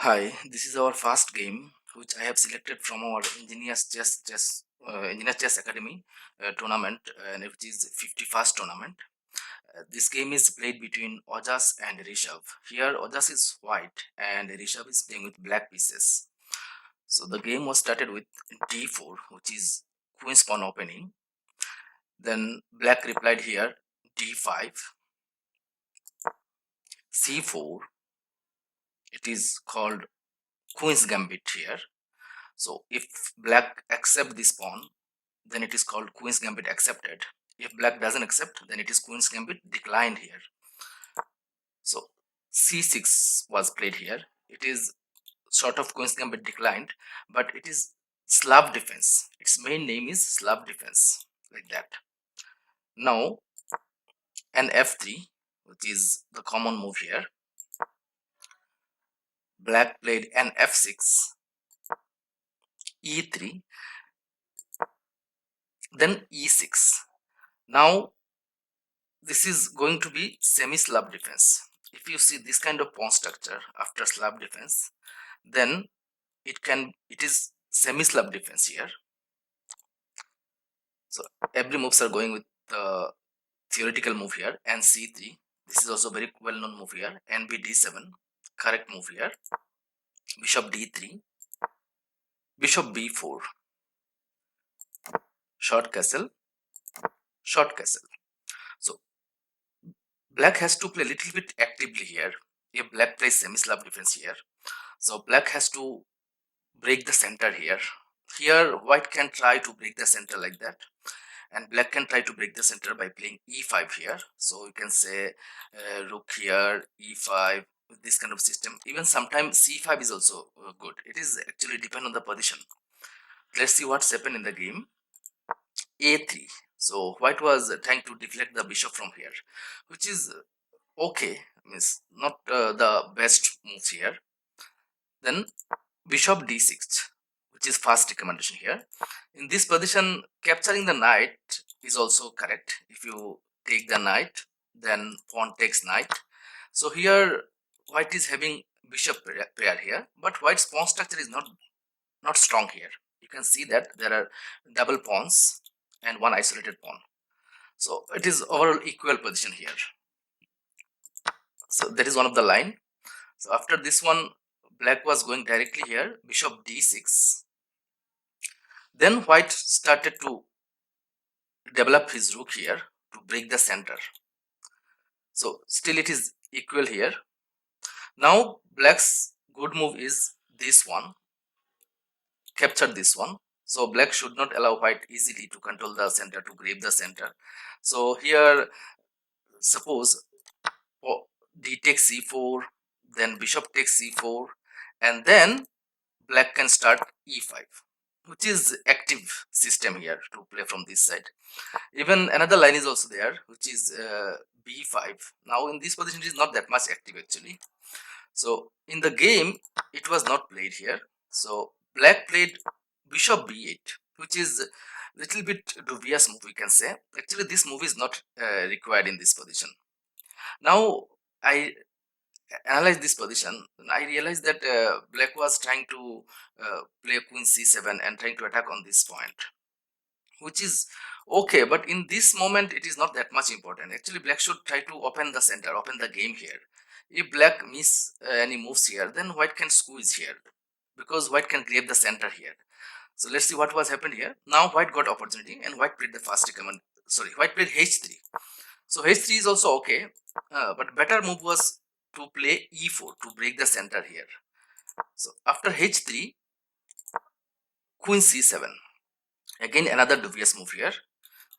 Hi, this is our first game, which I have selected from our Ingenious Chess Academy tournament, and which is 51st tournament. This game is played between Ojas and Rishabh. Here, Ojas is white, and Rishabh is playing with black pieces. So the game was started with d4, which is queen's pawn opening. Then black replied here d5, c4. It is called queen's gambit here. So if black accept this pawn, then it is called queen's gambit accepted. If black doesn't accept, then it is queen's gambit declined here. So c6 was played here. It is sort of queen's gambit declined, but it is Slav defense. Its main name is Slav defense, like that. Now an f3, which is the common move here. Black played an f6, e3, then e6. Now this is going to be semi-Slav defense. If you see this kind of pawn structure after Slav defense, then it is semi-Slav defense here. So every moves are going with the theoretical move here, and c3. This is also very well-known move here. nb d7, correct move here. Bishop d3, bishop b4, short castle, short castle. So black has to play a little bit actively here. If black plays semi-Slav defense here, so black has to break the center here. Here white can try to break the center like that, and black can try to break the center by playing e5 here. So you can say rook here, e5, with this kind of system. Even sometimes c5 is also good. It is actually depend on the position. Let's see what's happened in the game. a3. So white was trying to deflect the bishop from here, which is okay, means not the best moves here. Then bishop d6, which is fast recommendation here. In this position, capturing the knight is also correct. If you take the knight, then pawn takes knight. So here white is having bishop pair here, but white's pawn structure is not strong here. You can see that there are double pawns and one isolated pawn. So it is overall equal position here. So that is one of the line. So after this one, black was going directly here, bishop d6. Then white started to develop his rook here to break the center. So still it is equal here. Now black's good move is this one, capture this one. So black should not allow white easily to control the center, to grab the center. So here suppose d takes c4, then bishop takes c4, and then black can start e5, which is active system here to play from this side. Even another line is also there, which is b5. Now in this position it is not that much active actually. So in the game it was not played here. So black played bishop b8, which is little bit dubious move, we can say. Actually this move is not required in this position. Now I analyze this position, I realized that black was trying to play queen c7 and trying to attack on this point, which is okay, but in this moment it is not that much important. Actually black should try to open the center, open the game here. If black miss any moves here, then white can squeeze here, because white can grab the center here. So let's see what was happened here. Now white got opportunity and white played the fast recommend, sorry, white played h3. So h3 is also okay, but better move was to play e4 to break the center here. So after h3, queen c7, again another dubious move here.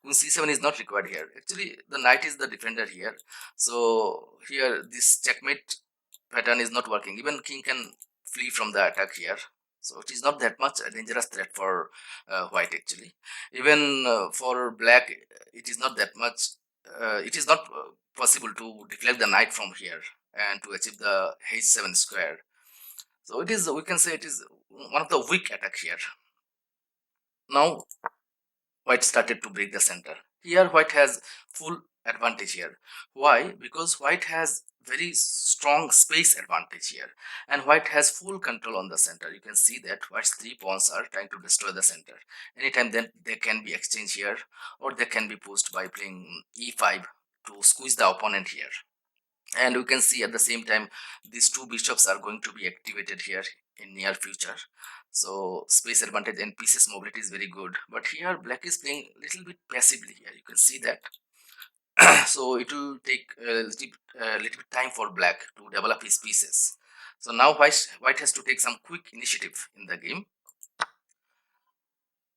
Queen c7 is not required here. Actually the knight is the defender here, so here this checkmate pattern is not working. Even king can flee from the attack here, so it is not that much a dangerous threat for white actually. Even for black it is not that much, it is not possible to deflect the knight from here and to achieve the h7 square. So it is, we can say it is one of the weak attack here. Now white started to break the center. Here white has full advantage here. Why? Because white has very strong space advantage here, and white has full control on the center. You can see that white's 3 pawns are trying to destroy the center. Anytime then they can be exchanged here, or they can be pushed by playing e5 to squeeze the opponent here. And we can see at the same time these two bishops are going to be activated here in near future. So space advantage and pieces mobility is very good, but here black is playing a little bit passively here. You can see that. So it will take little bit time for black to develop his pieces. So now white has to take some quick initiative in the game.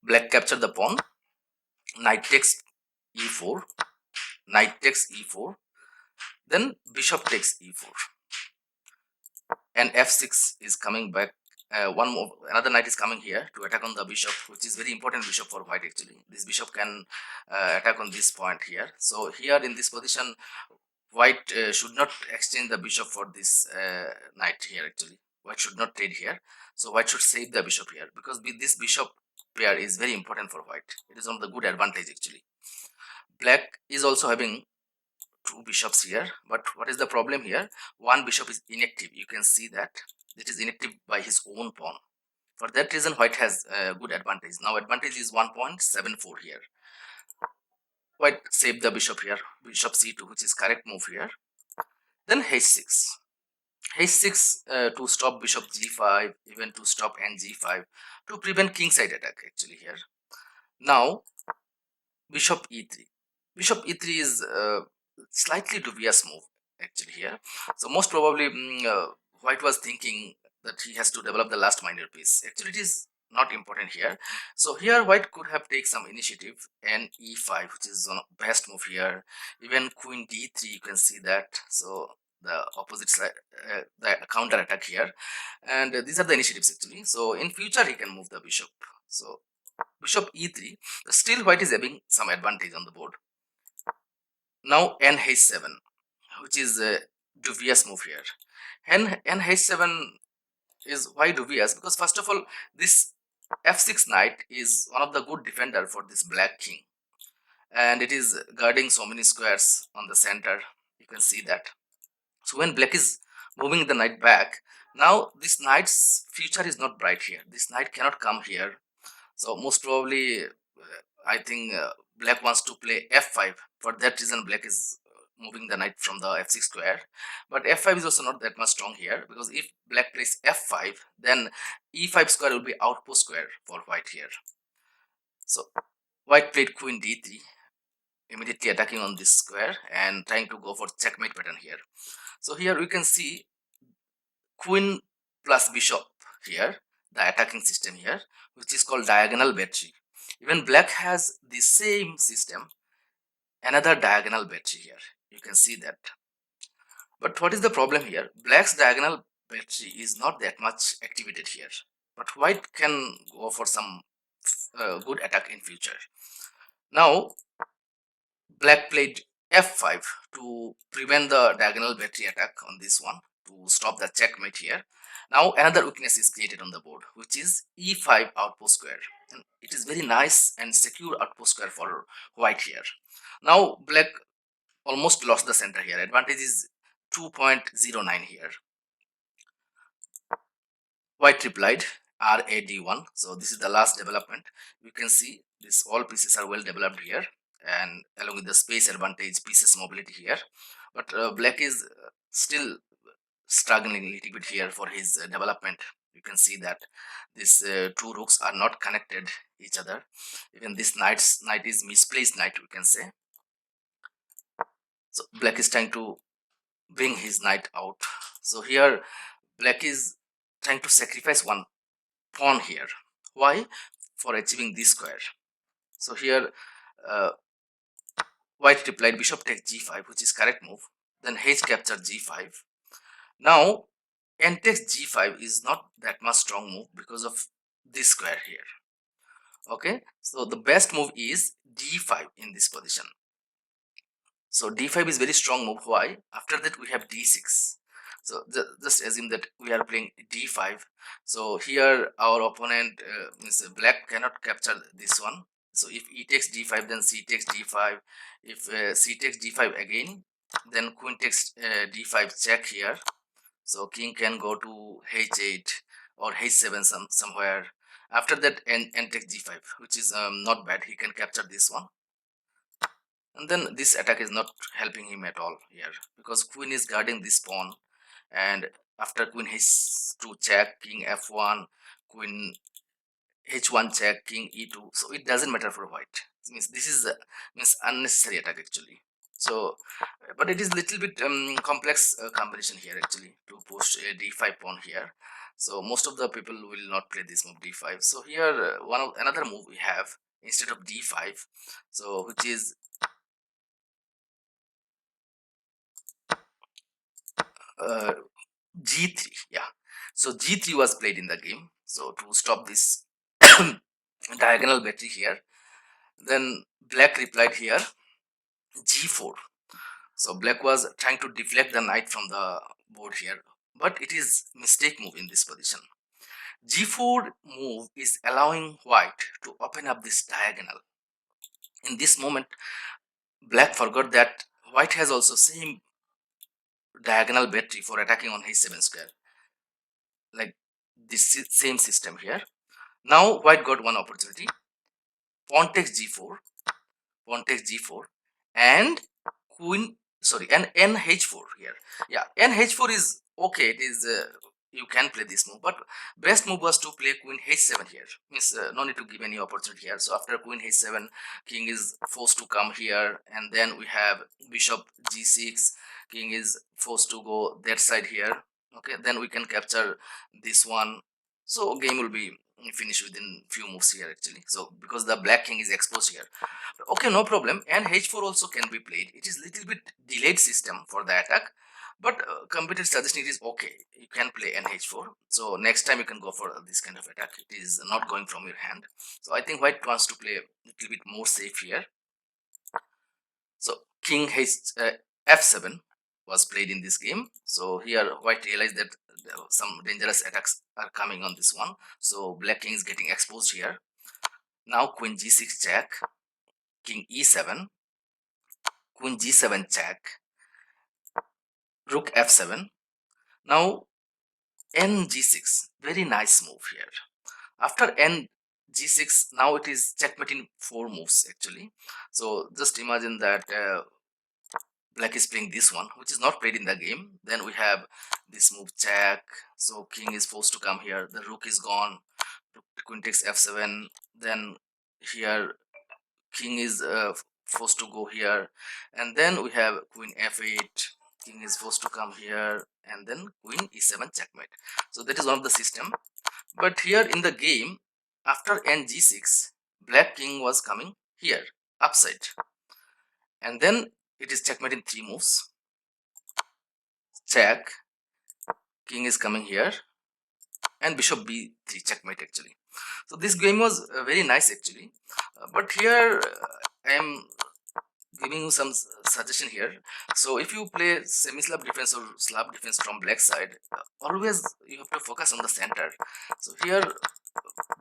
Black capture the pawn, knight takes e4, knight takes e4, then bishop takes e4, and f6 is coming back. One more, another knight is coming here to attack on the bishop, which is very important bishop for white. Actually, this bishop can attack on this point here. So here in this position, white should not exchange the bishop for this knight here. Actually, white should not trade here. So white should save the bishop here, because with this bishop pair is very important for white. It is one of the good advantage actually. Black is also having two bishops here, but what is the problem here? One bishop is inactive. You can see that it is inactive by his own pawn. For that reason, white has a good advantage. Now advantage is 1.74 here. White saved the bishop here, bishop c2, which is correct move here. Then h6, h6 to stop bishop g5, even to stop ng5, to prevent kingside attack actually here. Now bishop e3. Bishop e3 is slightly dubious move actually here. So most probably white was thinking that he has to develop the last minor piece. Actually, it is not important here. So here white could have taken some initiative, and e5, which is one of the best move here. Even queen d3, you can see that. So the opposite side, the counter attack here, and these are the initiatives actually. So in future he can move the bishop. So bishop e3, still white is having some advantage on the board. Now nh7, which is a dubious move here. nh7 is why dubious, because first of all, this f6 knight is one of the good defender for this black king, and it is guarding so many squares on the center. You can see that. So when black is moving the knight back, now this knight's future is not bright here. This knight cannot come here. So most probably, I think black wants to play f5. For that reason, black is moving the knight from the f6 square. But f5 is also not that much strong here, because if black plays f5, then e5 square will be outpost square for white here. So white played queen d3, immediately attacking on this square and trying to go for checkmate pattern here. So here we can see queen plus bishop here, the attacking system here, which is called diagonal battery. Even black has the same system, another diagonal battery here. You can see that. But what is the problem here? Black's diagonal battery is not that much activated here, but white can go for some good attack in future. Now black played f5 to prevent the diagonal battery attack on this one, to stop the checkmate here. Now another weakness is created on the board, which is e5 outpost square, and it is very nice and secure outpost square for white here. Now black almost lost the center here. Advantage is 2.09 here. White replied RAD1. So this is the last development. You can see this all pieces are well developed here, and along with the space advantage, pieces mobility here. But black is still struggling a little bit here for his development. You can see that these two rooks are not connected each other. Even this knight is misplaced knight, we can say. So black is trying to bring his knight out. So here black is trying to sacrifice one pawn here. Why? For achieving this square. So here uh, white replied bishop takes g5, which is correct move. Then h capture g5. Now n takes g5 is not that much strong move because of this square here. Okay, so the best move is d5 in this position. So d5 is very strong move. Why? After that we have d6. So just assume that we are playing d5. So here our opponent means black cannot capture this one. So if e takes d5, then c takes d5. If c takes d5 again, then queen takes d5 check here. So king can go to h8 or h7 somewhere. After that, n takes g5, which is not bad. He can capture this one. And then this attack is not helping him at all here, because queen is guarding this pawn. And after queen h2 check, king f1, queen h1 check, king e2. So it doesn't matter for white. It means this is means unnecessary attack actually. So but it is little bit complex combination here actually, to push a d5 pawn here. So most of the people will not play this move d5. So here another move we have instead of d5, so which is uh, g3. Yeah, so g3 was played in the game, so to stop this diagonal battery here. Then black replied here g4. So black was trying to deflect the knight from the board here, but it is mistake move in this position. g4 move is allowing white to open up this diagonal. In this moment, black forgot that white has also same diagonal battery for attacking on h7 square, like this same system here. Now white got one opportunity. Pawn takes g4, pawn takes g4, and queen, sorry, and nh4 here. Yeah, nh4 is okay. It is you can play this move, but best move was to play queen h7 here. Means no need to give any opportunity here. So after queen h7, king is forced to come here, and then we have bishop g6. King is forced to go that side here. Okay, then we can capture this one. So game will be finished within few moves here actually. So because the black king is exposed here. Okay, no problem. And h4 also can be played. It is little bit delayed system for the attack, but computer suggesting it is okay. You can play nh4. So next time you can go for this kind of attack. It is not going from your hand. So I think white wants to play a little bit more safe here. So king f7 was played in this game. So here white realized that some dangerous attacks are coming on this one. So black king is getting exposed here. Now queen g6 check, king e7, queen g7 check, rook f7. Now n g6, very nice move here. After n g6, now it is checkmate in 4 moves actually. So just imagine that black is playing this one, which is not played in the game. Then we have this move check. So king is forced to come here. The rook is gone. Queen takes f7. Then here king is forced to go here, and then we have queen f8. King is forced to come here, and then queen e7 checkmate. So that is one of the system. But here in the game, after n g6, black king was coming here upside, and then it is checkmate in 3 moves. Check, king is coming here, and bishop b3 checkmate actually. So this game was very nice actually. But here I am giving you some suggestion here. So if you play semi-slab defense or slab defense from black side, always you have to focus on the center. So here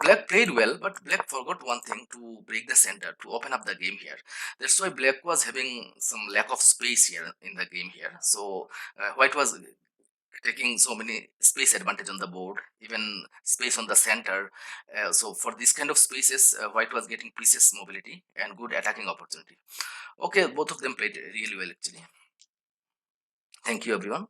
black played well, but black forgot one thing, to break the center, to open up the game here. That's why black was having some lack of space here in the game here. So white was taking so many space advantage on the board, even space on the center. So for this kind of spaces, white was getting pieces mobility and good attacking opportunity. Okay, both of them played really well actually. Thank you everyone.